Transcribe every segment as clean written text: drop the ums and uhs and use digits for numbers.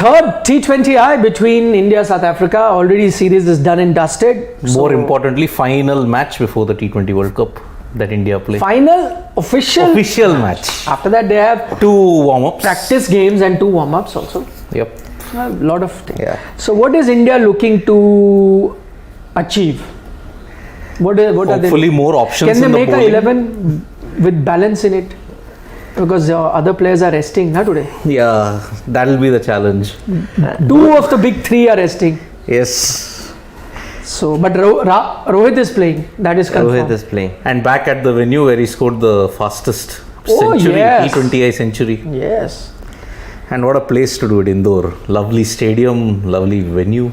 third T20I between India South Africa. Already series is done and dusted. More importantly, final match before the T20 World Cup that India play. Final official match. After that, they have 2 warm-ups. practice games and 2 warm-ups also. Yep. A lot of things. Yeah. So what is India looking to achieve? What are they? Hopefully more options. Can they in the make bowling. a 11 with balance in it? Because other players are resting today. Yeah, that'll be the challenge. 2 of the big 3 are resting. Yes. So, but Rohit is playing. That is confirmed. Rohit is playing. And back at the venue where he scored the fastest Oh, century, yes. T20I century. Yes. And what a place to do it, Indore. Lovely stadium, lovely venue.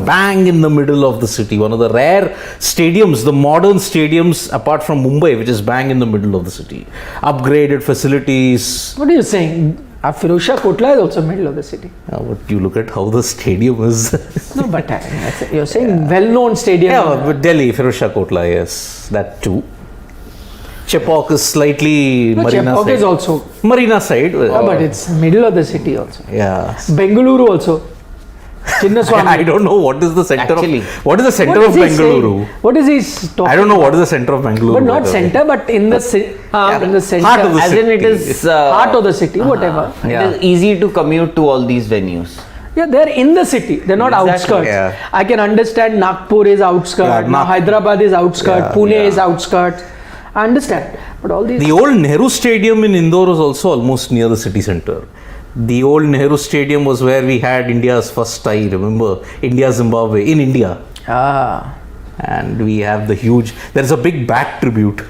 Bang in the middle of the city. One of the rare stadiums, the modern stadiums apart from Mumbai, which is bang in the middle of the city. Upgraded facilities. What are you saying? Firozshah Kotla is also middle of the city. But you look at how the stadium is. No, but you're saying well-known stadium. Yeah, but Delhi, Firozshah Kotla, yes. That too. Chepauk is slightly No, Marina Chepauk side. is also. Marina side. But it's middle of the city also. Yeah. Bengaluru also. Chinnaswamy. I don't know what is the center Actually, what is the center What of is he Bengaluru. saying? What is he talking? I don't know what is the center of Bengaluru. But not by the way. center, but in the in the center. Heart of the As in it city. is Heart of the city, whatever. Yeah. It is easy to commute to all these venues. Yeah, they're in the city. They're not Exactly. outskirts. Yeah. I can understand Nagpur is outskirts. Yeah, Hyderabad is outskirts. Yeah, Pune yeah. is outskirts. I understand. But all these. The old Nehru Stadium in Indore was also almost near the city center. The old Nehru Stadium was where we had India's first tie, remember? India Zimbabwe in India. And we have the huge, there's a big bat tribute.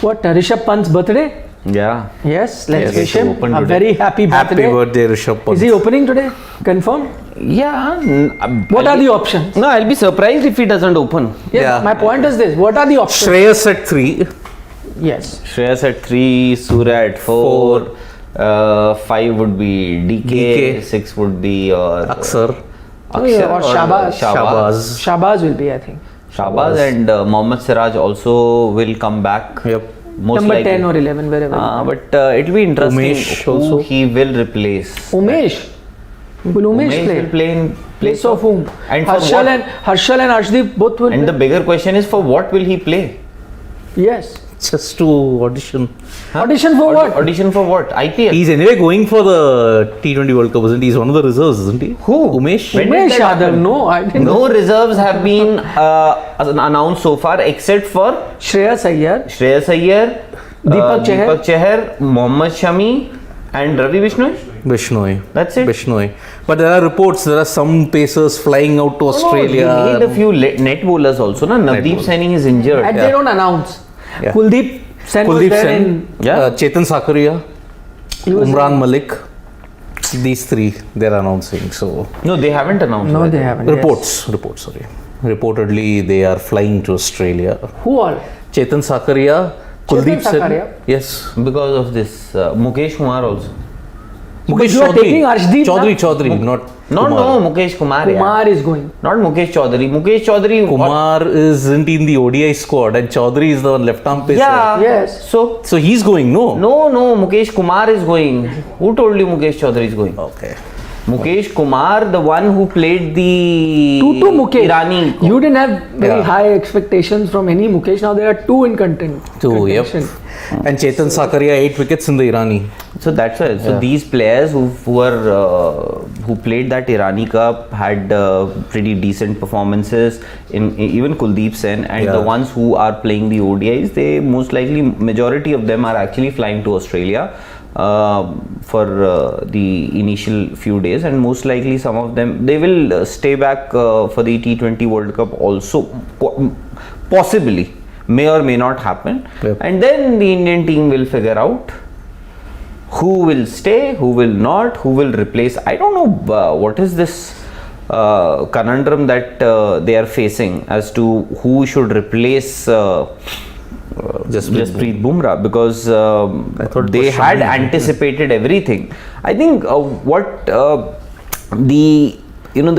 What? Rishabh Pant's birthday? Yeah. Yes, let's Yes, wish so him open a today. very happy birthday. Happy birthday, Rishabh Pant. Is he opening today? Confirm? Yeah. What are the options? No, I'll be surprised if he doesn't open. Yes, Yeah. my point is this. What are the options? Shreyas at 3. Yes. Shreyas at 3, Surya at 4, 5 would be DK, 6 would be Aksar. Akshar Or Shahbaz. Shahbaz. Shahbaz will be, I think. Shahbaz and Mohammad Siraj also will come back. Yep. Most Number likely. 10 or 11, wherever. But it will be interesting Umesh who also. he will replace. Umesh. Will Umesh play? will play in Place of whom? And for Harshal what? and Arshdeep both will And play. the bigger question is, for what will he play? Yes. Just to audition. Audition for what? Audition for what? IPL. He's anyway going for the T20 World Cup, isn't he? He's one of the reserves, isn't he? Who? Umesh. When did Umesh that Yadav. happen? No, I didn't know. No reserves have been announced so far, except for Shreyas Iyer. Shreyas Iyer, Deepak Chahar. Deepak Chahar, Mohammad Shami, and Ravi Bishnoi. Bishnoi. That's it. Bishnoi. But there are reports, there are some pacers flying out to Australia. No, you need a few net bowlers also. Na? Navdeep bowlers. Saini is injured. And they don't announce. Yeah. Kuldeep Sen was Kuldeep there Sen, in. Yeah. Chetan Sakaria, He was Umran Malik. These 3 they're announcing. So No, they haven't announced. No, that. they haven't. reports. Sorry. Reportedly, they are flying to Australia. Yes. Who all? Chetan Sakaria, Kuldeep Sen. Sakaria? Yes. Because of this, Mukesh Kumar also. Mukesh you are taking Arshdeep, Chaudhary, not No, Kumar. no, Mukesh Kumar. yeah. Kumar is going. Not Mukesh Chaudhary. Mukesh Chaudhary. Kumar isn't in the ODI squad, and Chaudhary is the left arm pacer. Yeah. Yes. So he's going, no? no, Mukesh Kumar is going. Who told you Mukesh Chaudhary is going? Okay. Mukesh Kumar, the one who played the Two Mukesh. Irani. You didn't have very Yeah. high expectations from any Mukesh. Now there are 2 in contention. Yep. And Chetan Sakaria 8 wickets in the Irani. So that's why. So these players who played that Irani Cup had pretty decent performances. In even Kuldeep Sen and the ones who are playing the ODIs, they most likely majority of them are actually flying to Australia for the initial few days, and most likely some of them they will stay back for the T20 World Cup also, possibly. May or may not happen. Yep. And then the Indian team will figure out who will stay, who will not, who will replace. I don't know what is this conundrum that they are facing as to who should replace Jasprit Bumrah, because thought it they was had Shami. anticipated everything. I think what the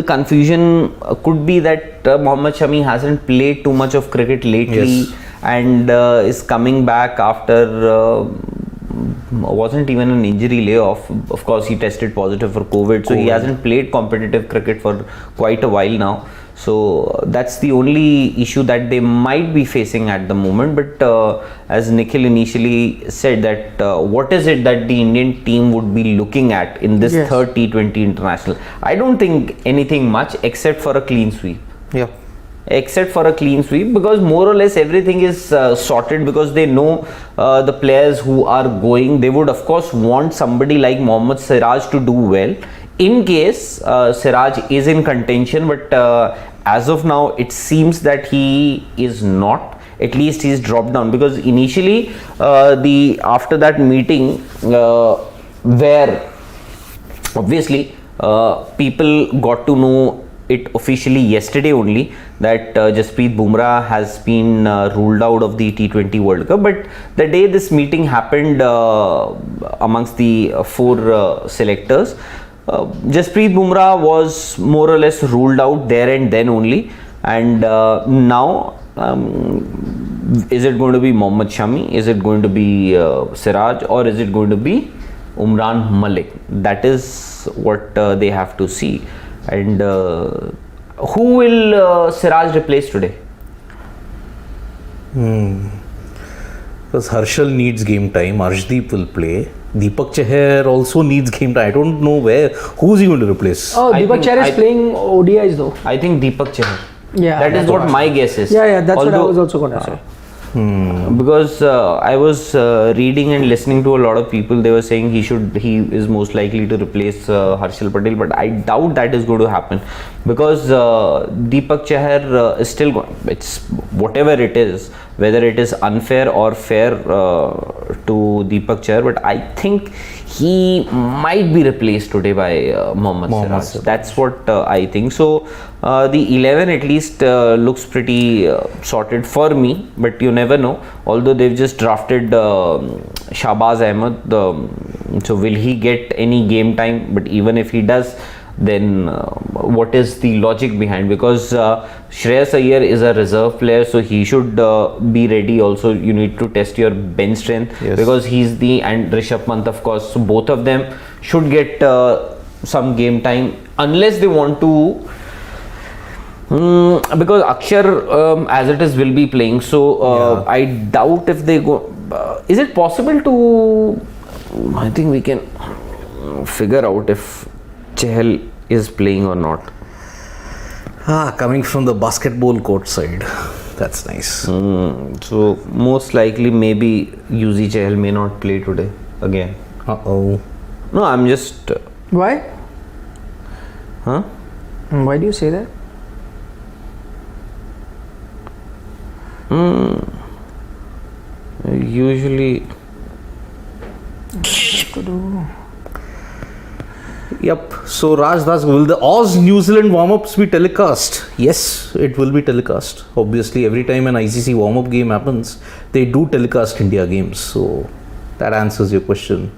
confusion could be that Mohammad Shami hasn't played too much of cricket lately, Yes. and is coming back after wasn't even an injury layoff. Of course, he tested positive for COVID, so he hasn't played competitive cricket for quite a while now. So that's the only issue that they might be facing at the moment. But as Nikhil initially said, that what is it that the Indian team would be looking at in this third T20 international? I don't think anything much except for a clean sweep. Yeah. Except for a clean sweep, because more or less everything is sorted, because they know the players who are going. They would of course want somebody like Mohammad Siraj to do well in case Siraj is in contention, but as of now it seems that he is not. At least he's dropped down, because initially after that meeting where obviously people got to know it officially yesterday only, that Jasprit Bumrah has been ruled out of the T20 World Cup. But the day this meeting happened amongst the four selectors, Jasprit Bumrah was more or less ruled out there and then only. And now is it going to be Mohammad Shami? Is it going to be Siraj? Or is it going to be Umran Malik? That is what they have to see. And who will Siraj replace today? Because Harshal needs game time. Arshdeep will play. Deepak Chahar also needs game time. I don't know who's he going to replace? Oh, Deepak Chahar is playing ODIs though. I think Deepak Chahar. Yeah. That is what my guess is. Yeah, that's what I was also going to say. Because I was reading and listening to a lot of people. They were saying he is most likely to replace Harshal Patel, but I doubt that is going to happen, because Deepak Chahar is still going. It's whatever it is, whether it is unfair or fair to Deepak Chahar, but I think he might be replaced today by Mohammad Siraj. That's what I think. So the 11 at least looks pretty sorted for me, but you never know. Although they've just drafted Shahbaz Ahmed, so will he get any game time? But even if he does, then what is the logic behind? Because Shreyas Iyer is a reserve player, so he should be ready. Also, you need to test your bench strength, because he's and Rishabh Pant, of course. So both of them should get some game time, unless they want to. Because Akshar as it is will be playing, so I doubt if they go. Is it possible to? I think we can figure out if Chahal is playing or not. Coming from the basketball court side. That's nice. So most likely maybe Yuzi Chahal may not play today again. No, I'm just. Why? Huh? Why do you say that? Usually. Yep. So Rajdas, will the Oz New Zealand warm-ups be telecast? Yes, it will be telecast. Obviously, every time an ICC warm-up game happens, they do telecast India games. So that answers your question.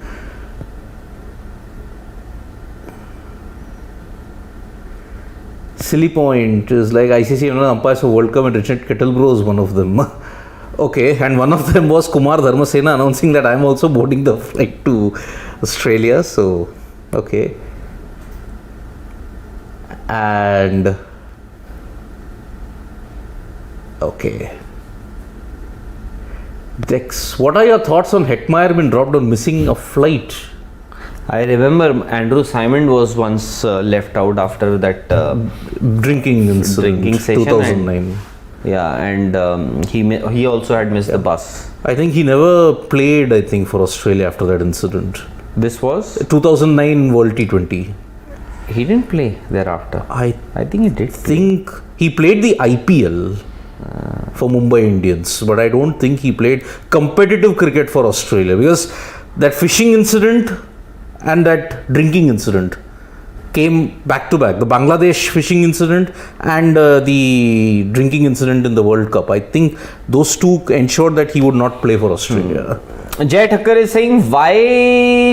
Silly point is like ICC umpires for World Cup, and Richard Kettlebrough is one of them. Okay, and one of them was Kumar Dharmasena announcing that I'm also boarding the flight to Australia. So, okay. And okay. Dex, what are your thoughts on Hetmeyer being dropped on missing a flight? I remember Andrew Simon was once left out after that drinking session, 2009. And he also had missed the bus. I think he never played, for Australia after that incident. This was 2009 World T20. He didn't play thereafter. I think he did. Think he played the IPL for Mumbai Indians, but I don't think he played competitive cricket for Australia, because that fishing incident and that drinking incident came back to back. The Bangladesh fishing incident and the drinking incident in the World Cup. I think those two ensured that he would not play for Australia. Jay Thakkar is saying, why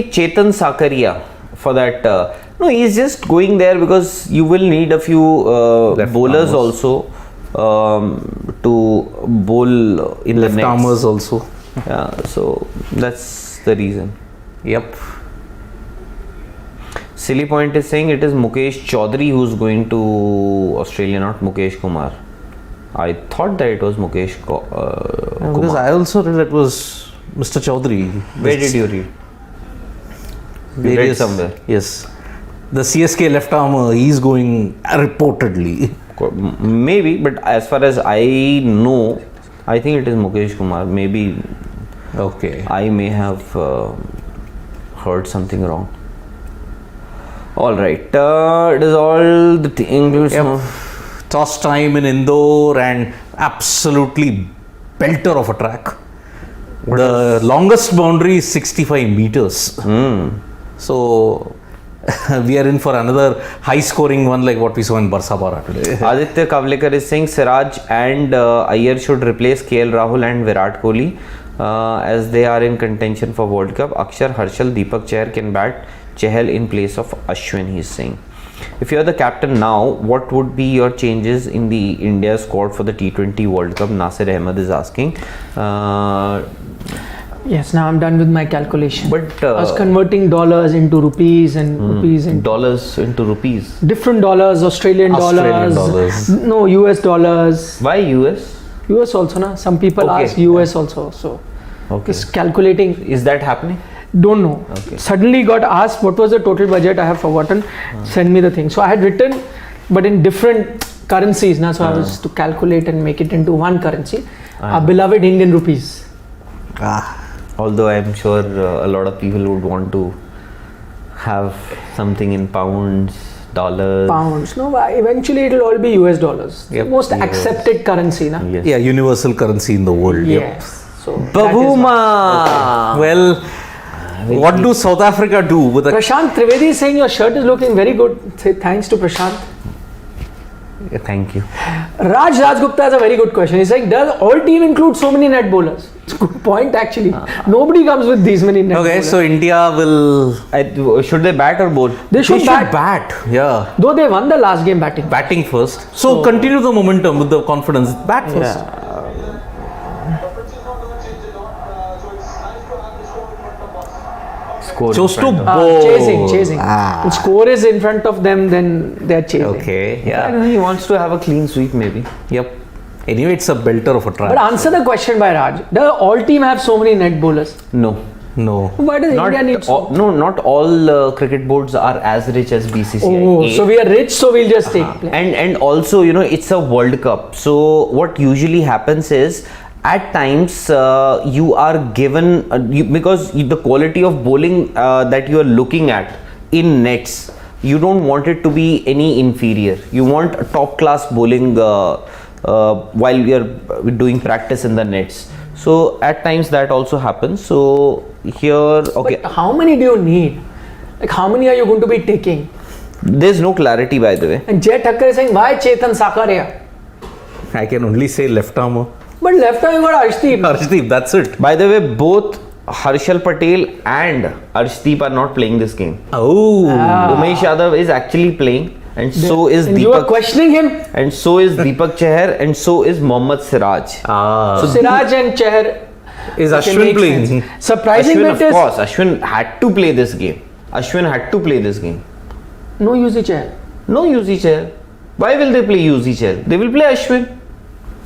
Chetan Sakaria for that? No, he's just going there because you will need a few bowlers also to bowl in left the nets. armers also. Yeah, so that's the reason. Yep. Silly Point is saying it is Mukesh Chaudhary who's going to Australia, not Mukesh Kumar. I thought that it was Mukesh Because Kumar. I also read it was Mr. Chaudhary. Where did you read? You read somewhere. Yes. The CSK left arm, he's going reportedly. Maybe, but as far as I know, I think it is Mukesh Kumar. Maybe Okay. I may have heard something wrong. All right, it is all the English. Yep. Toss time in Indore and absolutely belter of a track. The longest boundary is 65 meters. So we are in for another high scoring one like what we saw in Barsapara today. Aditya Kavlekar is saying Siraj and Iyer should replace KL Rahul and Virat Kohli as they are in contention for World Cup. Akshar, Harshal, Deepak Chahar can bat Chahal in place of Ashwin, he is saying. If you are the captain now, what would be your changes in the India squad for the T20 World Cup? Nasir Ahmed is asking. Yes, now I'm done with my calculation. But I was converting dollars into rupees and rupees into dollars into rupees. different dollars, Australian dollars. no US dollars, Why US? US also, na. Some people Okay. ask US also, so Okay. just calculating. Is that happening? Don't know. Okay. Suddenly got asked what was the total budget. I have forgotten. Send me the thing. So I had written, but in different currencies now. So I was to calculate and make it into one currency. Our beloved Indian rupees. Although I'm sure a lot of people would want to have something in pounds, dollars. Pounds. No, eventually it will all be US dollars. Yep. Most accepted currency, na. Yes. Yeah, universal currency in the world. Yep. Yes. So Babuma! Well, what do South Africa do with a Prashant Trivedi is saying your shirt is looking very good. Say thanks to Prashant. Yeah, thank you. Raj Rajgupta has a very good question. He's like, does all team include so many net bowlers? It's a good point actually. Nobody comes with these many net Okay, bowlers. so India will Should they bat or bowl? They should bat. bat. Yeah. Though they won the last game batting. Batting first. So continue the momentum with the confidence. Bat first. Score. Chose in to front of- bowl. Chasing. If score is in front of them, then they're chasing. Okay, I yeah. don't know, he wants to have a clean sweep maybe. Yep. Anyway, it's a belter of a track. But answer the question by Raj. Does all team have so many net bowlers? No. No. Why does India need so? No, not all cricket boards are as rich as BCCI. Oh, so we are rich, so we'll just take play. And also, you know, it's a World Cup. So what usually happens is, at times you are given because the quality of bowling that you are looking at in nets, you don't want it to be any inferior. You want a top class bowling while we are doing practice in the nets. So at times that also happens. So here, okay, But how many do you need? Like how many are you going to be taking? there's no clarity, by the way. And Jay Thakkar is saying, why Chetan Sakaria? I can only say left armour. But left arm you got Arshdeep. Arshdeep, that's it. By the way, both Harshal Patel and Arshdeep are not playing this game. Oh. Umesh Yadav is actually playing, and so is And you are Deepak, questioning him. and so is Deepak Chahar, and so is Mohammad Siraj. So Siraj and Chahar. Is okay, Ashwin makes playing? sense. Surprising Ashwin, bit of is course, Ashwin had to play this game. Ashwin had to play this game. no use Chahar. No UZ Chahar. Why will they play UZ Chahar? They will play Ashwin.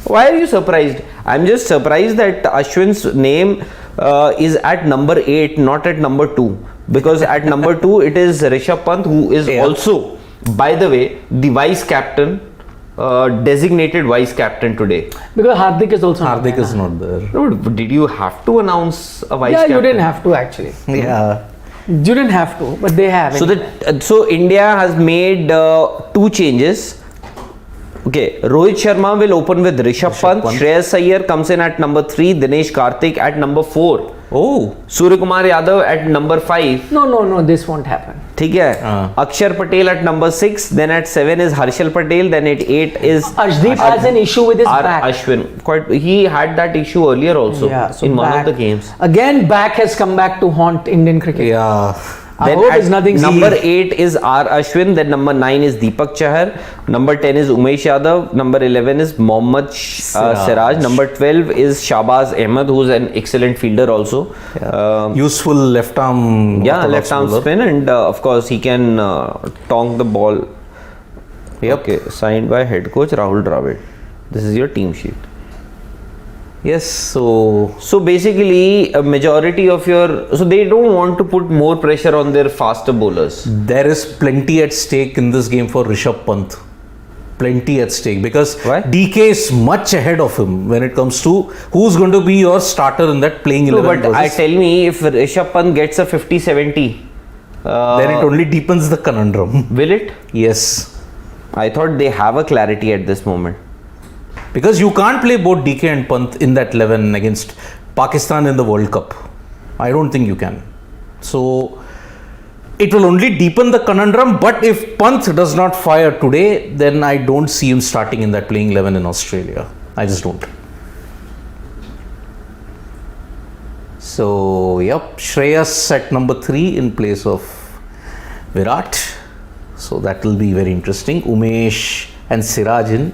Why are you surprised? I'm just surprised that Ashwin's name is at number 8, not at number 2. Because at number 2, it is Rishabh Pant, who is also, by the way, the vice captain, designated vice captain today. Because Hardik is also not Hardik there, is na. not there. No, did you have to announce a vice Yeah, captain? you didn't have to actually. Yeah. You didn't have to, but they have. So so India has made 2 changes. Okay, Rohit Sharma will open with Rishabh Pant. Shreyas Iyer comes in at number 3. Dinesh Karthik at number 4. Oh. Surya Kumar Yadav at number 5. No, this won't happen. ठीक है. Akshar Patel at number 6. Then at 7 is Harshal Patel. Then at 8 is Arshdeep has an issue with his back. Ashwin. He had that issue earlier also Yeah, so in one back. of the games. Again, back has come back to haunt Indian cricket. Yeah. I hope it's nothing Number serious. 8 is R. Ashwin. Then number 9 is Deepak Chahar. Number 10 is Umesh Yadav. Number 11 is Mohammad Siraj. Number 12 is Shahbaz Ahmed, who's an excellent fielder also. Useful left arm. Left arm spin, and of course he can tonk the ball. Yep. Okay, signed by head coach Rahul Dravid. This is your team sheet. Yes, so Basically, a majority of so they don't want to put more pressure on their faster bowlers. there is plenty at stake in this game for Rishabh Pant. Plenty at stake because Why? DK is much ahead of him when it comes to who's going to be your starter in that playing 11. But versus- tell me, if Rishabh Pant gets a 50-70, then it only deepens the conundrum. will it? Yes, I thought they have a clarity at this moment. because you can't play both DK and Pant in that 11 against Pakistan in the World Cup. I don't think you can. So it will only deepen the conundrum. But if Pant does not fire today, then I don't see him starting in that playing 11 in Australia. I just don't. So yep, Shreyas at number 3 in place of Virat. So that will be very interesting. Umesh and Siraj in.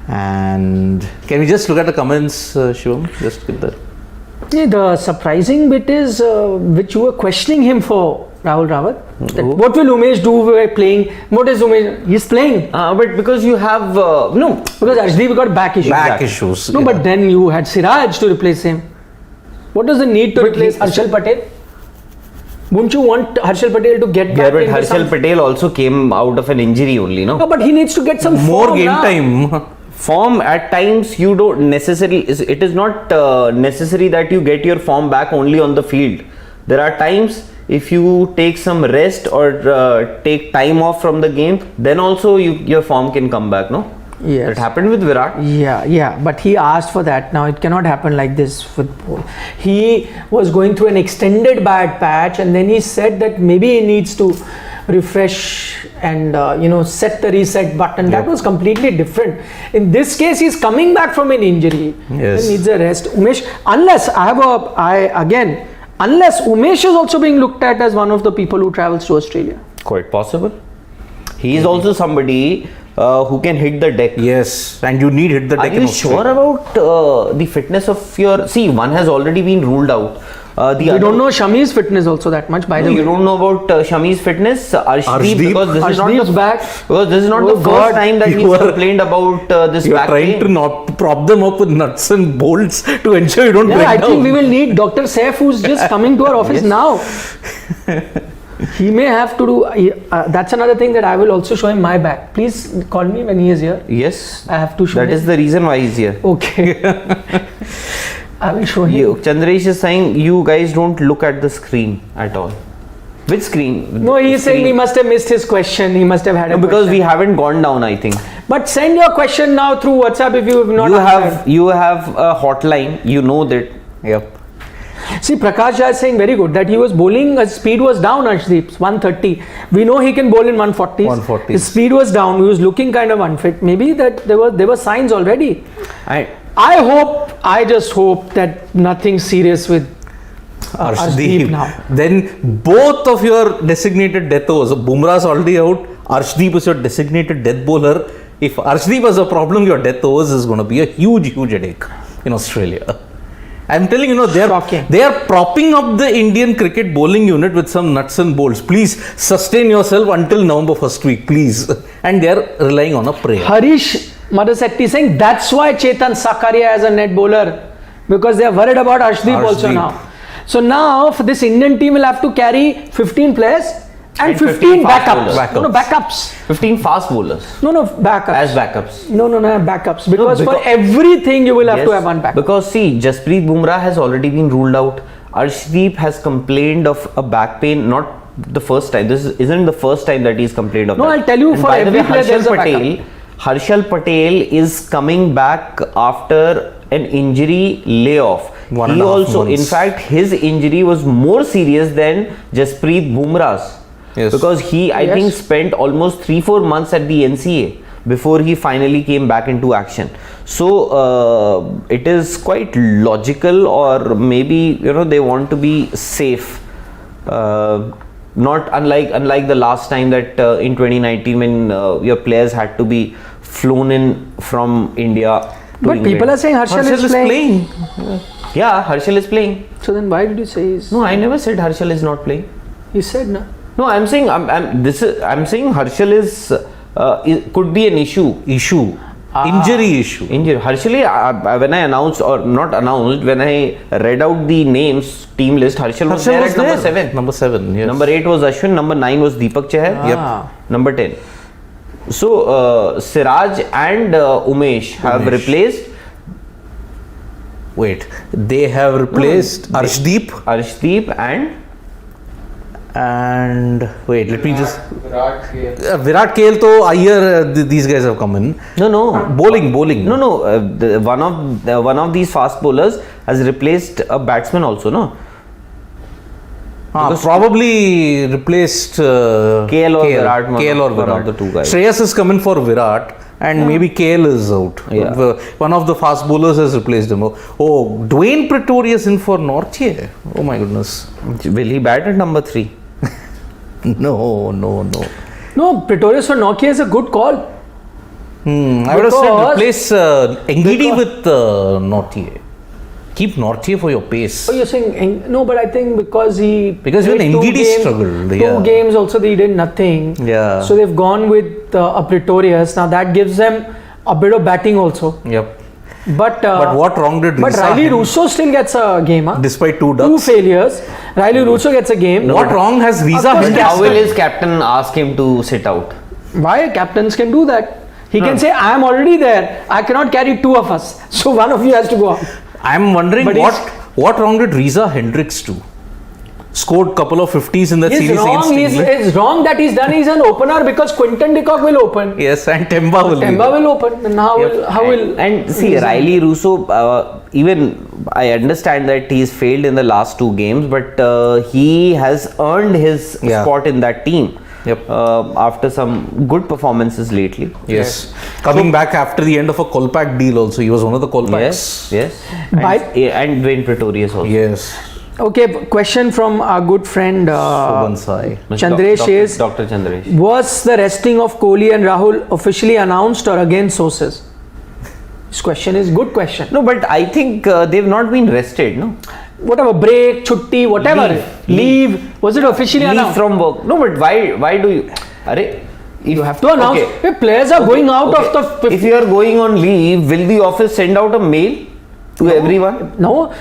And can we just look at the comments, Shivam? Just get the. Yeah, the surprising bit is which you were questioning him for, Rahul Rawat. That what will Umesh do by playing? What is Umesh? He's playing. But because you have Because Arshdeep got back issues. Back issues. No, but then you had Siraj to replace him. What does the need to replace Harshal Patel? Wouldn't you want Harshal Patel to get back? but into Harshal some- Patel also came out of an injury only, no? No, but he needs to get some more form game now. time. Form at times you don't necessarily. It is not necessary that you get your form back only on the field. There are times if you take some rest or take time off from the game, then also your form can come back, no? Yes. It happened with Virat. Yeah, but he asked for that. Now it cannot happen like this with Paul. He was going through an extended bad patch, and then he said that maybe he needs to refresh and set the reset button. That was completely different. In this case, he's coming back from an injury. Yes. He needs a rest. Umesh, unless Umesh is also being looked at as one of the people who travels to Australia. Quite possible. He is also somebody who can hit the deck. Yes, and you need hit the Are deck in you Australia. sure about the fitness of your? See, one has already been ruled out. We don't know Shami's fitness also that much, by the way. You don't know about Shami's fitness, Arshdeep, because this is not Arshdeep's the back. Because this is not Oh the God, first time that you he's are- complained about this You are back trying pain. to not prop them up with nuts and bolts to ensure you don't break I down. think we will need Dr. Saif, who's just coming to our office now. He may have to do. That's another thing that I will also show him my back. Please call me when he is here. Yes, I have to show that him. is the reason why he's here. Okay. I will show him. Chandresh is saying you guys don't look at the screen at all. Which screen? No, he is saying Screen. he must have missed his question. He must have had a because we question. haven't gone down, I think. But send your question now through WhatsApp if you have not answered. You have a hotline. You know that. Yep. See, Prakash Jha is saying very good that he was bowling, his speed was down, Arshdeep, 130. We know he can bowl in 140s. 140s. His speed was down, he was looking kind of unfit. Maybe that there were signs already. I just hope that nothing serious with Arshdeep now. Then both of your designated death overs, Bumrah's already out, Arshdeep is your designated death bowler. If Arshdeep has a problem, your death overs is going to be a huge headache in Australia. I'm telling you, they are propping up the Indian cricket bowling unit with some nuts and bolts. Please sustain yourself until November 1st week, please. And they are relying on a prayer. Harish Madasetti saying that's why Chetan Sakaria is a net bowler, because they are worried about Arshdeep also now. So now for this Indian team will have to carry 15 players and 15 backups. No, backups. 15 fast bowlers. No, backups. As backups. No, backups. Because for everything you will have to have one backup. Because see, Jasprit Bumrah has already been ruled out. Arshdeep has complained of a back pain, not the first time. This isn't the first time that he's complained of No, that. I'll tell you, and for by the every way, player there's a backup. Harshal Patel is coming back after an injury layoff. 1.5 also, months. in fact, his injury was more serious than Jasprit Bumrah's. Yes. Because he, I think, spent almost 3-4 months at the NCA before he finally came back into action. So it is quite logical, or maybe they want to be safe. Not unlike the last time that in 2019 when your players had to be flown in from India. But England. people are saying Harshal is playing. Yeah, Harshal is playing. So then why did you say he's... No, I never said Harshal is not playing. You said no. No, I'm saying I'm saying Harshal is could be an issue. Injury issue. Harshal, when I announced, or not announced, when I read out the names, team list, Harshal was there at number 7. Number 7, yes. Number 8 was Ashwin, number 9 was Deepak Chahar. Yep. Number 10. So, Siraj and Umesh have replaced. Wait, they have replaced Arshdeep and wait, let me just... Virat KL to Iyer, these guys have come in. No. Bowling. No. One of these fast bowlers has replaced a batsman also, no? Probably replaced KL or Virat. KL or Virat. One of the two guys. Shreyas is coming for Virat. And maybe KL is out. Yeah. One of the fast bowlers has replaced him. Oh, Dwayne Pretorius in for Nortje. Oh my goodness. Will he bat at number 3? No. No, Pretorius for Nokia is a good call. I would have said replace Ngidi with Nortje. Keep Nortje for your pace. Oh, you're saying no, but I think because even Ngidi struggled. Two games also they did nothing. Yeah. So they've gone with a Pretorius. Now that gives them a bit of batting also. Yep. But what wrong did But Risa Riley Russo still gets a game, huh? Despite 2 2 ducks. failures. Riley Russo gets a game. What wrong has Risa Hendricks How will done? his captain ask him to sit out? Why? Captains can do that. He can say, I am already there. I cannot carry 2 of us. So one of you has to go out. I'm wondering what wrong did Risa Hendricks do? Scored couple of 50s in the series against England. It's wrong that he's an opener because Quinton de Kock will open. Yes, and Temba will open. And how will and see, Riley Russo, even I understand that he's failed in the last 2 games, but he has earned his spot in that team. Yep. After some good performances lately. Yes. Coming back after the end of a Kolpak deal also. He was one of the Kolpaks. Yes. And Dwayne Pretorius also. Yes. Okay, question from our good friend Chandresh is, Dr. Chandresh. Was the resting of Kohli and Rahul officially announced or again sources? This question is good question. No, but I think they've not been rested, no? Whatever, break, chutti, whatever. Leave. Was it officially announced? Leave from work. No, but why do you... You have to announce. If players are going out of the... If you are going on leave, will the office send out a mail to everyone? No.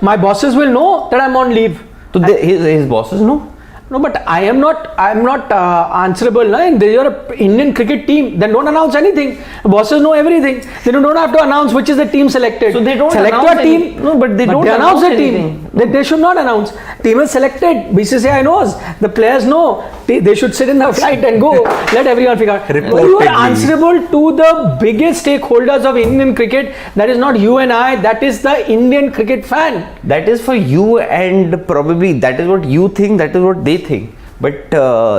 My bosses will know that I'm on leave. So his bosses know? No, but I am not answerable. No? They are an Indian cricket team. Then don't announce anything. Bosses know everything. They don't have to announce which is the team selected. So they don't select announce a team. No, but they don't announce the anything. team. They should not announce. Team is selected. BCCI knows. The players know. They should sit in the flight and go. Let everyone figure out. You are answerable to the biggest stakeholders of Indian cricket. That is not you and I. That is the Indian cricket fan. That is for you, and probably that is what you think. That is what they think. But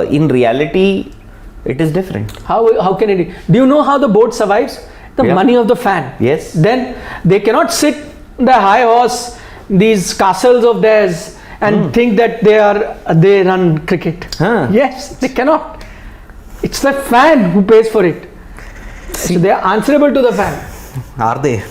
in reality, it is different. How can it? Do you know how the board survives? The money of the fan. Yes. Then they cannot sit the high horse, these castles of theirs, and think that they run cricket. Yes, they cannot. It's the fan who pays for it. So they are answerable to the fan. Are they?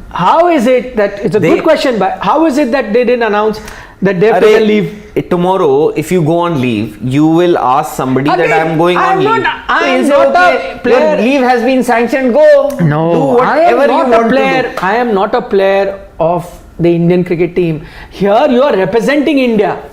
How is it that it's a good question? But how is it that they didn't announce that they have to leave? Tomorrow, if you go on leave, you will ask somebody that I'm going on leave. I am not a player. Your leave has been sanctioned. Go. No, do whatever I am not you want a player. to do. I am not a player of the Indian cricket team. Here, you are representing India.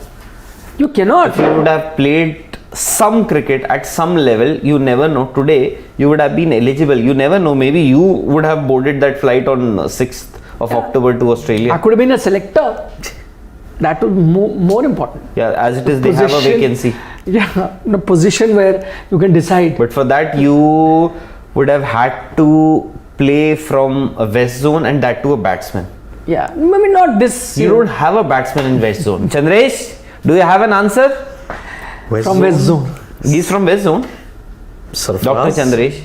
You cannot. If you would have played some cricket at some level, you never know. Today, you would have been eligible. You never know. Maybe you would have boarded that flight on 6th of October to Australia. I could have been a selector. That would be more important. Yeah, as it is, they have a vacancy. Yeah, in a position where you can decide. But for that, you would have had to play from a West Zone, and that to a batsman. Yeah, maybe not this. You don't have a batsman in West Zone. Chandresh, do you have an answer? From West Zone. He's from West Zone. Sarfaraz. Dr. Chandresh.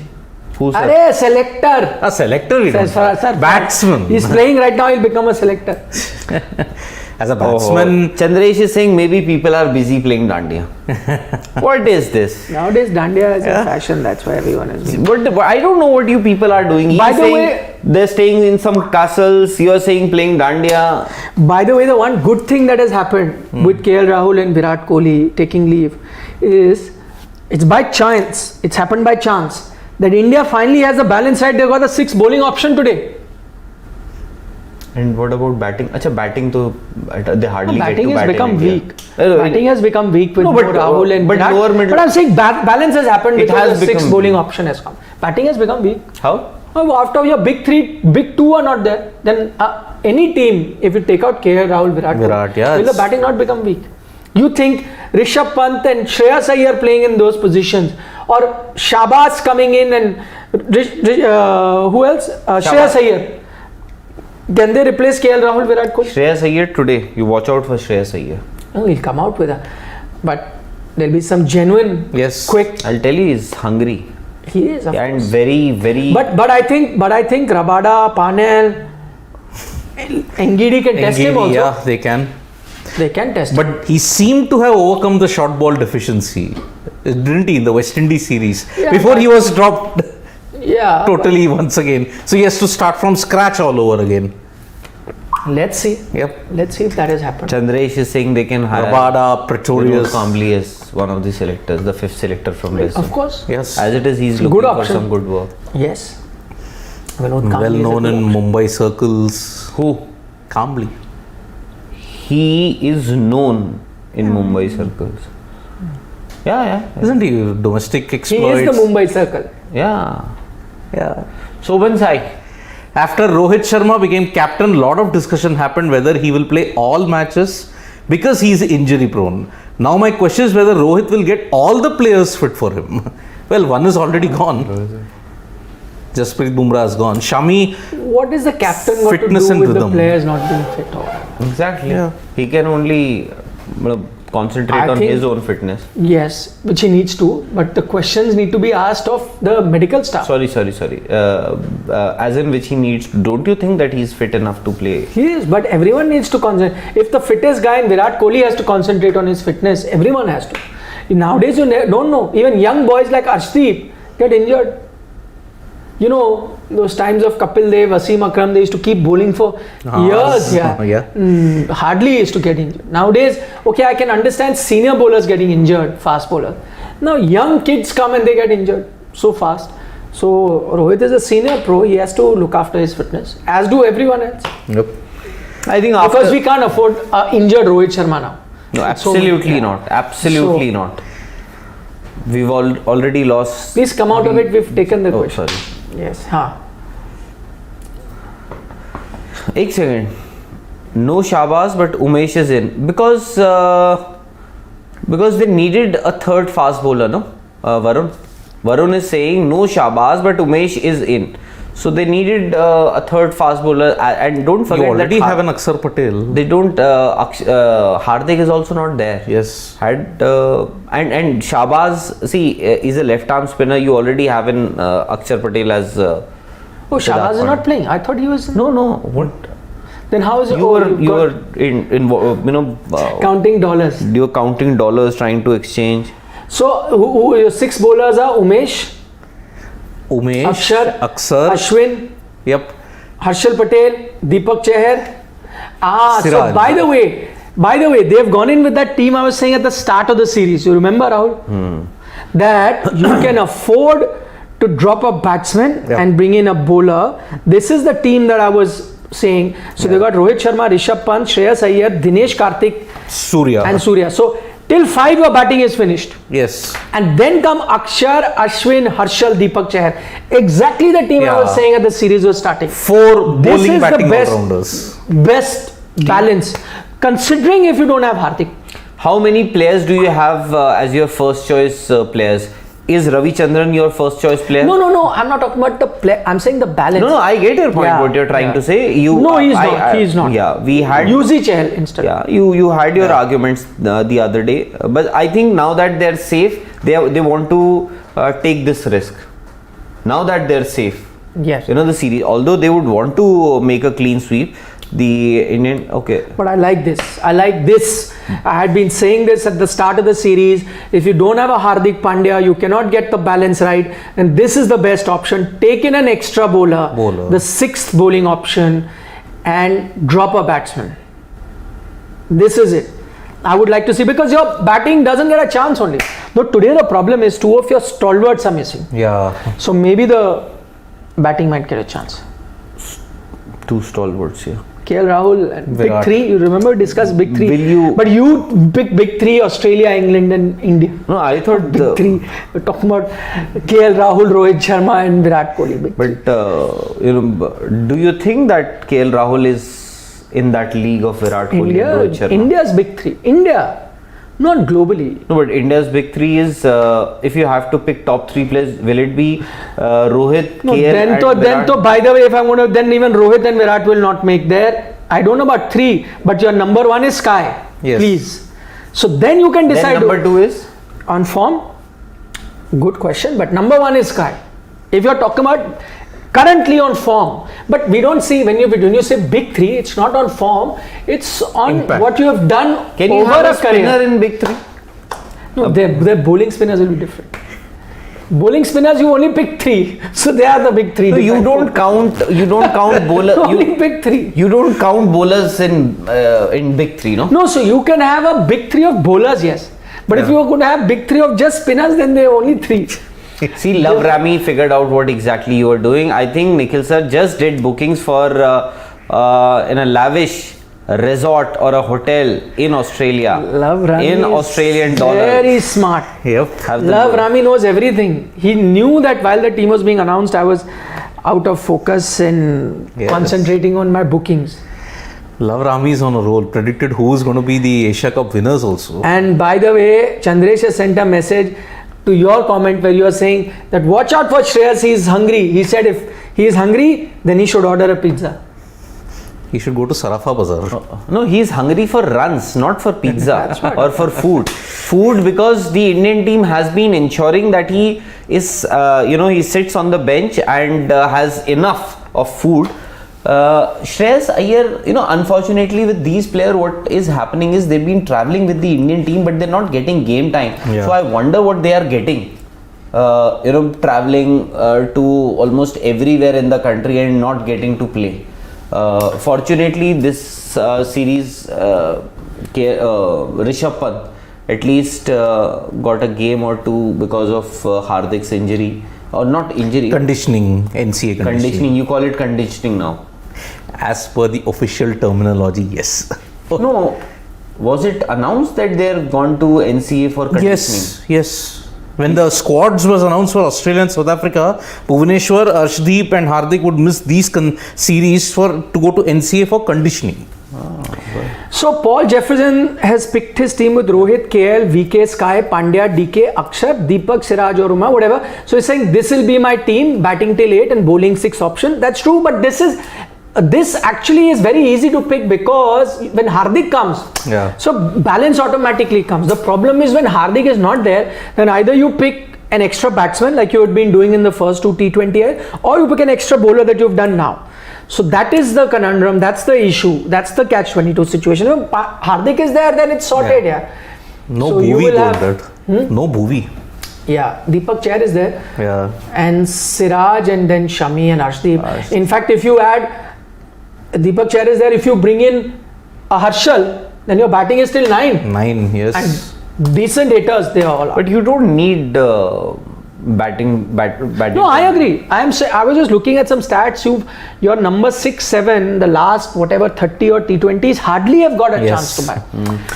Who's Arey, selector. A selector, we don't Sir, have. Batsman. He's playing right now, he'll become a selector. As a batsman. Chandresh is saying maybe people are busy playing dandiya. What is this? Nowadays, dandiya is a fashion, that's why everyone is doing. But I don't know what you people are doing. By He's the saying way- they're staying in some castles. You're saying playing dandiya. By the way, the one good thing that has happened with KL Rahul and Virat Kohli taking leave is it's by chance, it's happened by chance that India finally has a balance side. They got the 6 bowling option today. And what about batting? Acha, batting to they hardly Batting get to has bat in become India. weak. Batting has become weak with No, but, Rahul and but Virat. lower middle- But I'm saying balance has happened It because has the 6 become bowling weak. option has come. Batting has become weak. How? After your big 3, big 2 are not there, then any team, if you take out KL Rahul, Virat, yeah, will the batting not become weak? You think Rishabh Pant and Shreyas are playing in those positions, or Shabazz coming in and who else? Shreyas Iyer. Can they replace KL Rahul, Virat Kohli? Shreyas Iyer today. You watch out for Shreyas Iyer. No, he'll come out with a, but there'll be some genuine, quick. I'll tell you, he's hungry. He is, of And course. very, very. But I think Rabada, Panel, Ngidi can test him also. Yeah, they can. They can test him. But he seemed to have overcome the short ball deficiency, didn't he, in the West Indies series? Yeah, Before but- he was dropped Yeah. totally once again. So he has to start from scratch all over again. Let's see. Yep. Let's see if that has happened. Chandresh is saying they can hire Rabada, Pretorius. Kambli as one of the selectors, the 5th selector from West. Of course. Yes. As it is, he's Good looking for option. some good work. Yes. Vinod Kambli Well is a known good in option. Mumbai circles. Who? Kambli. He is known in Mumbai circles. Yeah. Isn't he domestic He exploits? is the Mumbai circle. Yeah. Yeah. Soban Sai. After Rohit Sharma became captain, lot of discussion happened whether he will play all matches because he is injury prone. Now my question is whether Rohit will get all the players fit for him. Well, one is already gone. Jasprit Bumrah is gone. Shami, What is the captain got Fitness to and do with rhythm. the players not being fit? Exactly. Yeah. He can only concentrate I on think- his own fitness. Yes, which he needs to. But the questions need to be asked of the medical staff. Sorry. As in which he needs. Don't you think that he's fit enough to play? He is, but everyone needs to concentrate. If the fittest guy in Virat Kohli has to concentrate on his fitness, everyone has to. Nowadays, you don't know. Even young boys like Arshdeep get injured. You know, those times of Kapil Dev, Wasim Akram, they used to keep bowling for years. yeah. Hardly used to get injured. Nowadays, okay, I can understand senior bowlers getting injured, fast bowlers. Now, young kids come and they get injured so fast. So, Rohit is a senior pro. He has to look after his fitness, as do everyone else. Yep. I think Because we can't afford injured Rohit Sharma now. No, So- absolutely yeah. not. Absolutely So- not. We've already lost. Please come out of it. We've taken the Oh, question. sorry. Yes. Ek second. No Shabazz, but Umesh is in because they needed a third fast bowler. No, Varun is saying no Shabazz, but Umesh is in. So they needed a third fast bowler, and don't You forget already that have an Akshar Patel. they don't. Hardik is also not there. Yes. And Shabazz, see, is a left arm spinner. You already have an Akshar Patel as. Oh, Shabazz is not playing. I thought he was. No. What? Then how is it? You were in counting dollars. you were counting dollars, trying to exchange. So who your 6 bowlers are? Umesh, Umesh, Akshar. Ashwin, Yep. Harshal Patel, Deepak Chahar. So Siraj. by the way, they have gone in with that team I was saying at the start of the series. You remember, Rahul? That you can afford to drop a batsman and bring in a bowler. This is the team that I was saying. So they got Rohit Sharma, Rishabh Pant, Shreyas Iyer, Dinesh Karthik Surya. and Surya. So till 5 your batting is finished. Yes. And then come Akshar, Ashwin, Harshal, Deepak Chahar. Exactly the team I was Yeah. saying at the series was starting. 4 This bowling is the batting best- all-rounders. Best balance. Considering if you don't have Hardik. How many players do you have as your first choice players? Is Ravi Chandran your first choice player? No. I'm not talking about the play. I'm saying the balance. No, I get your point. Yeah, What you're trying yeah. to say. No, he's not. He's not. Yeah, we had. Yuzi Chahal instead. Yeah, you had your arguments the other day, but I think now that they're safe, they want to take this risk. now that they're safe. Yes. You know, the series, although they would want to make a clean sweep, the Indian, okay. But I like this. I like this. I had been saying this at the start of the series. If you don't have a Hardik Pandya, you cannot get the balance right. And this is the best option. Take in an extra bowler. The 6th bowling option, and drop a batsman. This is it. I would like to see, because your batting doesn't get a chance only. Though today the problem is 2 of your stalwarts are missing. Yeah. So maybe the batting might get a chance. 2 stalwarts here. KL Rahul and Big Virat. 3. You remember discuss Big 3? Will you- But you pick Big 3: Australia, England, and India. No, I thought Big 3. We're talking about KL Rahul, Rohit Sharma, and Virat Kohli. Big 3. But you know, do you think that KL Rahul is in that league of Virat Kohli and Rohit Sharma? India's Big 3. India, not globally. No, but India's big 3 is, if you have to pick top 3 players, will it be Rohit, No, KL, and Virat? then by the way, if I'm going to, then even Rohit and Virat will not make there. I don't know about 3, but your number 1 is Sky. Yes. Please. So then you can decide. Then number 2 is? On form? Good question, but number 1 is Sky. If you're talking about currently on form, but we don't see, when you say Big 3, it's not on form, it's on Impact. what you have done Can you over have a a spinner career. in big 3? No, their bowling spinners will be different. Bowling spinners, you only pick 3, so they are the Big 3. No, you don't count bowler. Only pick 3. You don't count bowlers in big 3, no? No, so you can have a Big 3 of bowlers, yes. But if you are going to have Big 3 of just spinners, then they are only 3. See, Love Rami figured out what exactly you were doing. I think Nikhil sir just did bookings for in a lavish resort or a hotel in Australia. Love Rami in is Australian dollars. very smart. Yep. Have the Love goal. Rami knows everything. He knew that while the team was being announced, I was out of focus and Yes. concentrating on my bookings. Love Rami is on a roll. Predicted who's going to be the Asia Cup winners also. And by the way, Chandresh has sent a message to your comment where you are saying that watch out for Shreyas, he is hungry. He said if he is hungry, then he should order a pizza. He should go to Sarafa Bazaar. No, he's hungry for runs, not for pizza or for food. Food, because the Indian team has been ensuring that he is, he sits on the bench and has enough of food. Shreyas Iyer, unfortunately with these players, what is happening is they've been traveling with the Indian team, but they're not getting game time. Yeah. So I wonder what they are getting. Traveling to almost everywhere in the country and not getting to play. Fortunately, this series, Rishabh Pant at least got a game or 2 because of Hardik's injury, or not injury, Conditioning, NCA conditioning. conditioning. You call it conditioning now. As per the official terminology, yes. No, was it announced that they're gone to NCA for conditioning? Yes, yes. When the squads was announced for Australia and South Africa, Bhuvaneshwar, Arshdeep and Hardik would miss these series to go to NCA for conditioning. So Paul Jefferson has picked his team with Rohit, KL, VK, Sky, Pandya, DK, Akshar, Deepak, Siraj or Uma, whatever. So he's saying this will be my team, batting till 8 and bowling 6 option. That's true, but this actually is very easy to pick because when Hardik comes, so balance automatically comes. The problem is when Hardik is not there, then either you pick an extra batsman like you had been doing in the first 2 T20I, or you pick an extra bowler that you've done now. So that is the conundrum, that's the issue, that's the catch-22 situation. If Hardik is there, then it's sorted, yeah. No So you Bhuvi will told have- that. No Bhuvi. Yeah, Deepak Chair is there. Yeah. And Siraj and then Shami and Arshdeep. In fact, if you add Deepak Chair is there, if you bring in a Harshal, then your batting is still 9. 9, yes. And decent hitters they all are. But you don't need batting. No, I agree. I was just looking at some stats. Your number 6, 7, the last whatever 30 or T20s hardly have got a chance to bat.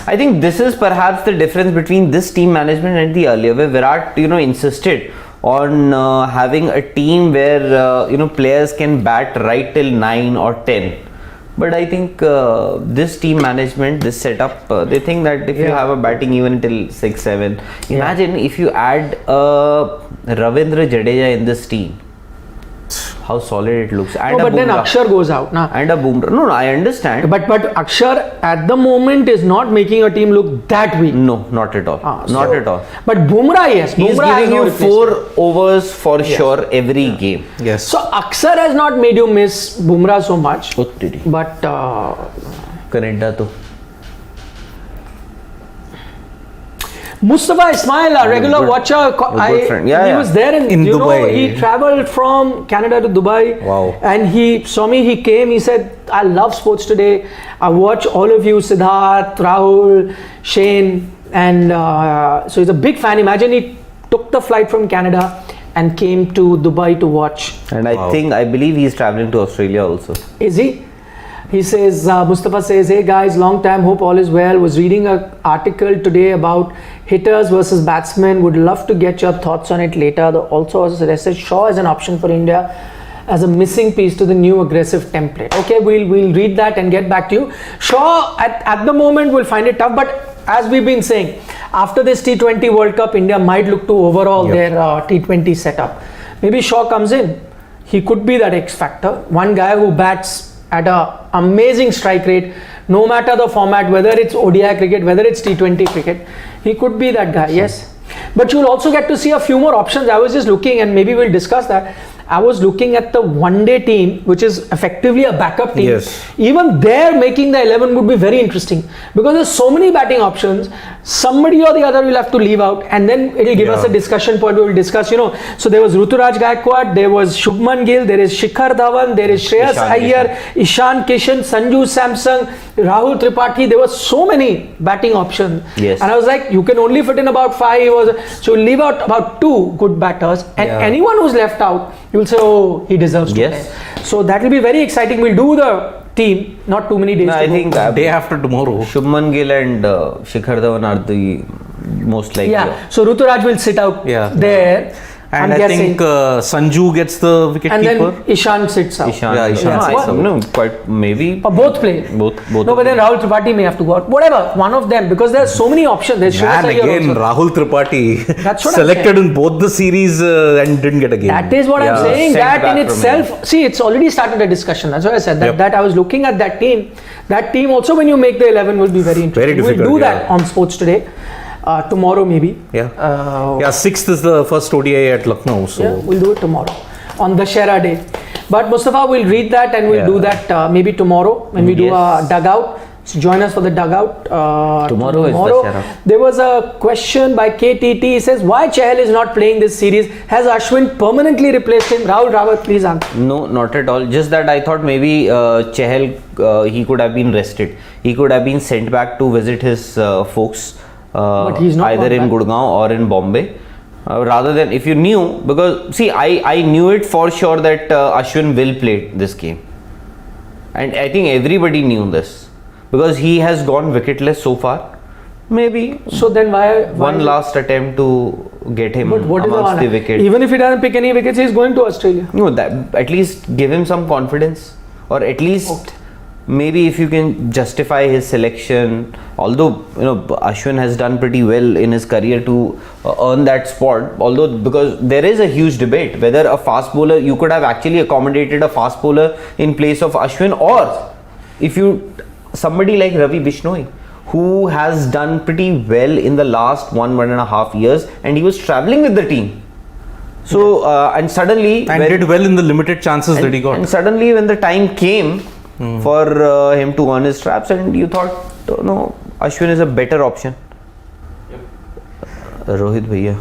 I think this is perhaps the difference between this team management and the earlier, where Virat, insisted on having a team where players can bat right till 9 or 10. But I think this team management, this setup, they think that if you have a batting even till 6, 7, imagine if you add Ravindra Jadeja in this team. how solid it looks. And No, but then Akshar goes out. Nah. And a Bumrah. No, I understand. But Akshar at the moment is not making a team look that weak. No, not at all. Not at all. But Bumrah, yes. He's Bumrah giving you 4 overs for sure every game. Yes. So Akshar has not made you miss Bumrah so much. But Canada to. Mustafa Ismail, a regular watcher, good friend. Yeah, he yeah. was there in Dubai. He traveled from Canada to Dubai. Wow. And he saw me, he came, he said, I love sports today. I watch all of you, Siddharth, Rahul, Shane. And so he's a big fan. Imagine he took the flight from Canada and came to Dubai to watch. And I believe he's traveling to Australia also. Is he? He says, Mustafa says, hey guys, long time, hope all is well. Was reading an article today about hitters versus batsmen. Would love to get your thoughts on it later. Also suggested Shaw as an option for India as a missing piece to the new aggressive template. Okay, we'll read that and get back to you. Shaw at the moment will find it tough, but as we've been saying, after this T20 World Cup, India might look to overhaul their T20 setup. Maybe Shaw comes in. He could be that X factor. One guy who bats at an amazing strike rate, no matter the format, whether it's ODI cricket, whether it's T20 cricket, he could be that guy, yes. But you'll also get to see a few more options. I was just looking, and maybe we'll discuss that. I was looking at the one-day team, which is effectively a backup team. Yes. Even there, making the 11 would be very interesting because there's so many batting options. Somebody or the other will have to leave out, and then it'll give us a discussion point. We will discuss, So there was Ruturaj Gaikwad, there was Shubman Gill, there is Shikhar Dhawan, there is Shreyas Iyer, Ishan Kishan, Sanju Samson, Rahul Tripathi. There were so many batting options. Yes. And I was like, you can only fit in about 5. So you'll leave out about 2 good batters, and anyone who's left out, you will say, oh, he deserves to play. So that will be very exciting. We'll do the team, not too many days to I go. think day after tomorrow. Shubman Gill and Shikhar Dhawan are the most likely. Yeah, so Ruturaj will sit out there. And I'm I guessing. think Sanju gets the wicket And keeper. then Ishan sits out. Ishan sits out. No, quite maybe. Or both play. Both. No, but then Rahul Tripathi may have to go out. Whatever, one of them, because there's so many options. There's Shreyas And Iyer again, also. Rahul Tripathi That's what I'm selected saying. in both the series and didn't get a game. That is what I'm saying. Sent That back in from itself, see, it's already started a discussion. That's what I said. Yep. That I was looking at that team. That team also, when you make the 11, will be very interesting. Very difficult, We'll do that on Sports Today. Tomorrow maybe. 6th is the first ODI at Lucknow. So we'll do it tomorrow on the Shera day. But Mustafa will read that and we'll do that maybe tomorrow when we do a dugout. So join us for the dugout. Tomorrow is the Shera. There was a question by KTT. He says, why Chahal is not playing this series? Has Ashwin permanently replaced him? Rahul Rawat, please answer. No, not at all. Just that I thought maybe Chahal, he could have been rested. He could have been sent back to visit his folks. But he's not either in back. Gurgaon or in Bombay. Rather than if you knew, because see, I knew it for sure that Ashwin will play this game, and I think everybody knew this because he has gone wicketless so far. Maybe So then why one last attempt to get him But what is amongst the wicket. Even if he doesn't pick any wickets, he's going to Australia. No, that at least give him some confidence, or at least maybe if you can justify his selection. Although Ashwin has done pretty well in his career to earn that spot. Although because there is a huge debate whether a fast bowler, you could have actually accommodated a fast bowler in place of Ashwin, or if you somebody like Ravi Bishnoi, who has done pretty well in the last 1.5 years, and he was traveling with the team. So and suddenly did well in the limited chances that he got. And suddenly when the time came for him to earn his straps, and you thought, no, Ashwin is a better option. Rohit bhaiya.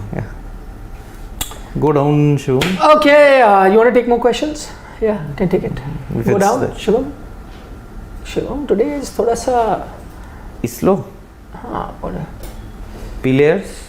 Go down, Shivam. Okay, you want to take more questions? Yeah, you can take it. Go down, Shivam. Shivam, today is thoda sa... Slow. What? Players.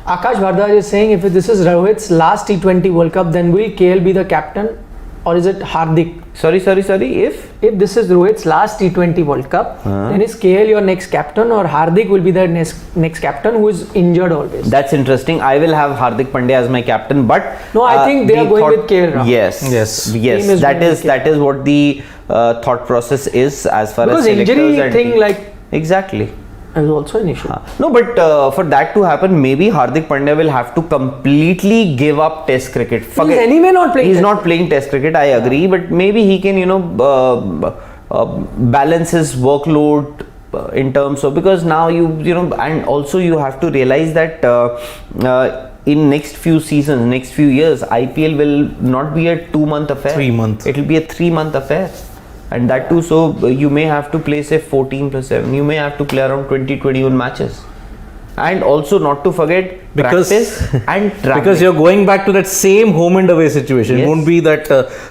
Akash Bhardwaj is saying, if this is Rohit's last T20 World Cup, then will KL be the captain, or is it Hardik? Sorry. If this is Rohit's last T20 World Cup, then is KL your next captain, or Hardik will be the next captain who is injured always? that's interesting. I will have Hardik Pandya as my captain, but No, I think they are going with KL Rahul. Yes. Team is going with That is what the thought process is as far Because as selectors injury and thing, team. like, exactly. is also an issue. No, but for that to happen, maybe Hardik Pandya will have to completely give up Test cricket. He's anyway not playing. He's not playing Test cricket. I agree, but maybe he can, balance his workload in terms of, because now and also you have to realize that in next few seasons, next few years, IPL will not be a 2-month affair. 3 months. It will be a 3-month affair. And that too, so you may have to play say 14 plus 7. You may have to play around 20-21 matches. And also not to forget practice and travel. Because you're going back to that same home and away situation. Yes. It won't be that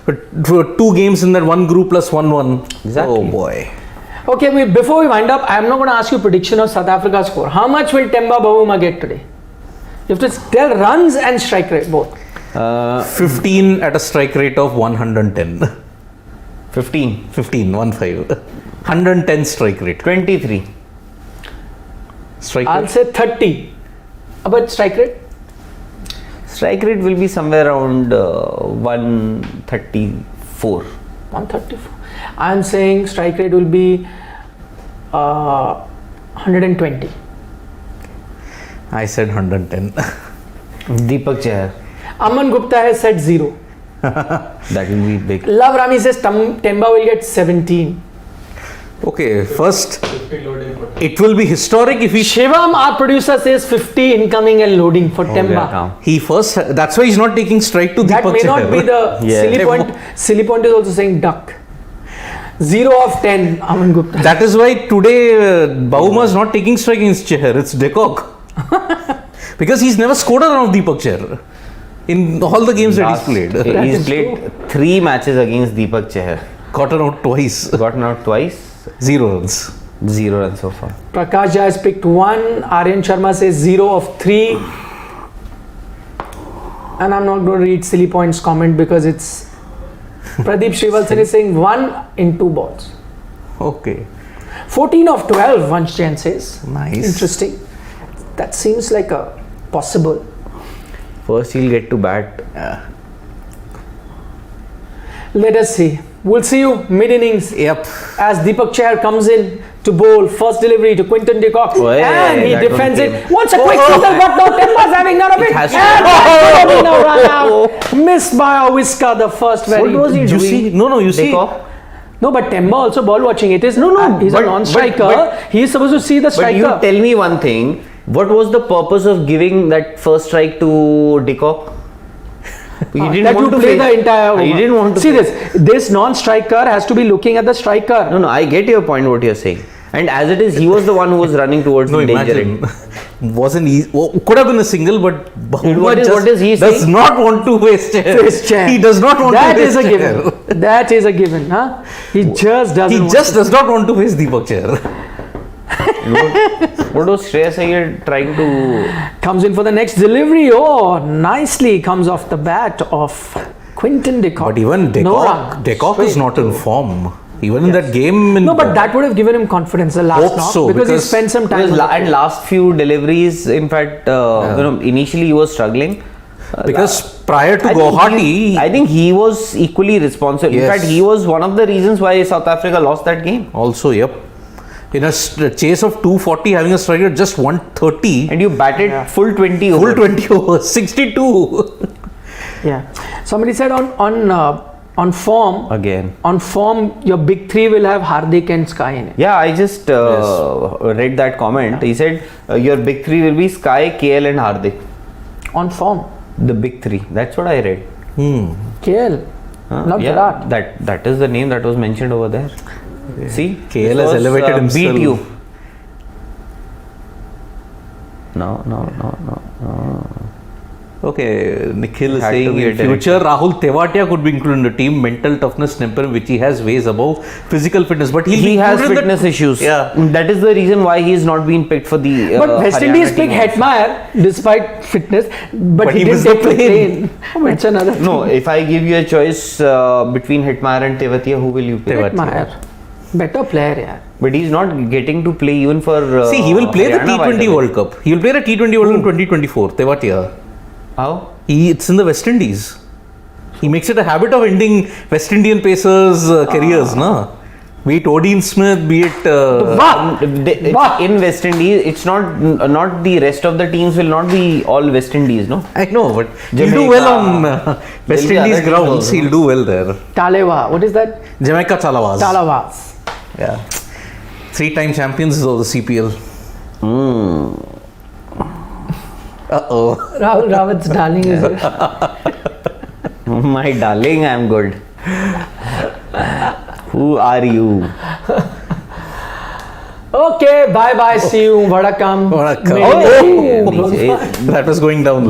2 games in that one group plus 1-1. Exactly. Oh boy. Okay, before we wind up, I'm not going to ask you prediction of South Africa's score. How much will Temba Bavuma get today? You have to tell runs and strike rate both. 15 at a strike rate of 110. 15. 110 strike rate. 23. Strike I'll rate. say 30. But strike rate? Strike rate will be somewhere around 134. 134. I'm saying strike rate will be 120. I said 110. Deepak Chahar. Aman Gupta has said 0. That will be big. Love Rami says Temba will get 17. Okay, first, it will be historic if he Shivam, our producer, says 50 incoming and loading for Temba. that's why he's not taking strike to That Deepak may Chahar. not be the silly point. Silly point is also saying duck. 0 of 10, Aman Gupta. That is why today Bavuma is not taking strike against Chahar. It's de Kock. Because he's never scored a run of Deepak Chahar in all the games that he's played. He's played 3 matches against Deepak Chahar. Gotten out twice. Gotten out twice. 0 runs. 0 runs so far. Prakash Jha has picked 1. Aryan Sharma says 0 of 3. And I'm not going to read silly points comment because it's Pradeep Srivalsan is saying 1 in 2 balls. Okay. 14 of 12, Vanshjan says. Nice. Interesting. That seems like a possible. First he'll get to bat. Let us see. We'll see you mid innings. Yep. As Deepak Chahar comes in to bowl, first delivery to Quinton de Kock, and he defends it. Wants a quick single, but no, Temba's having none of it. And that's going to be a run out. Missed by a whisker, the first very. What was he You doing? see? No, you see. No, but Temba also ball watching. It is he's a non-striker. but- He's supposed to see the But striker. you tell me one thing. What was the purpose of giving that first strike to De Kock? He didn't that want you to play face- the entire over. He didn't want to see face- this non-striker has to be looking at the striker. No, I get your point. What you're saying. And as it is, he was the one who was running towards No, the danger imagine. end. Wasn't easy. Could have been a single, but Bavuma What is he does saying? not want to waste Chahar. Face Chahar. He does not want That to is face a given. Chahar. That is a given, huh? He just doesn't. He want just to. does not want to face Deepak Chahar. What was Shreyas Iyer trying to? Comes in for the next delivery. Oh, nicely comes off the bat of Quinton de Kock. But even De No Kock, run. De Kock is Straight not in to- form. Even in that game. No, but that would have given him confidence the last Hope knock so, because he because- spent some time. on the And last few deliveries, in fact, initially he was struggling. Because prior to I think Guwahati, I think he was equally responsible. In Yes. fact, he was one of the reasons why South Africa lost that game. also, yep. In a chase of 240, having a strike rate just 130, And you batted full 20 full overs. 20 overs, 62. Yeah. Somebody said on form. Again. On form, your big three will have Hardik and Sky in it. Yeah, I just read that comment. He said your big three will be Sky, KL and Hardik. On form, The big three. That's what I read. KL, not Virat. That is the name that was mentioned over there. See, KL this has was, elevated himself. Beat you. No. Okay, Nikhil is Had to saying be in a director. future Rahul Tewatia could be included in the team. Mental toughness, temperament, which he has ways above physical fitness, but he'll He be has included in fitness issues. Yeah. That is the reason why he is not being picked for the. But West Haryana Indies team picked also. Hetmeyer despite fitness, but he he didn't missed the take the plane. plane. That's another thing. No, if I give you a choice between Hetmeyer and Tewatia, who will you pick? Hetmeyer, better player, yeah. But he's not getting to play even for. See, he will play the Haryana, by T20 way. World Cup. He will play the T20 World Cup in 2024. Tewatia. How? It's in the West Indies. He makes it a habit of ending West Indian pacers' careers, no? Be it Odin Smith, be it In West Indies, it's not the rest of the teams will not be all West Indies, no? I know, but he'll Jamaica. do well on West There'll be Indies other teams grounds. also. He'll do well there. Talewa, what is that? Jamaica Talawas. Talavas. Yeah. 3-time champions of the CPL. Uh-oh. Rahul Rawat's darling is it? My darling, I'm good. Who are you? Okay, bye bye, see you. Vadakam. Vadakam. Oh, That was going down.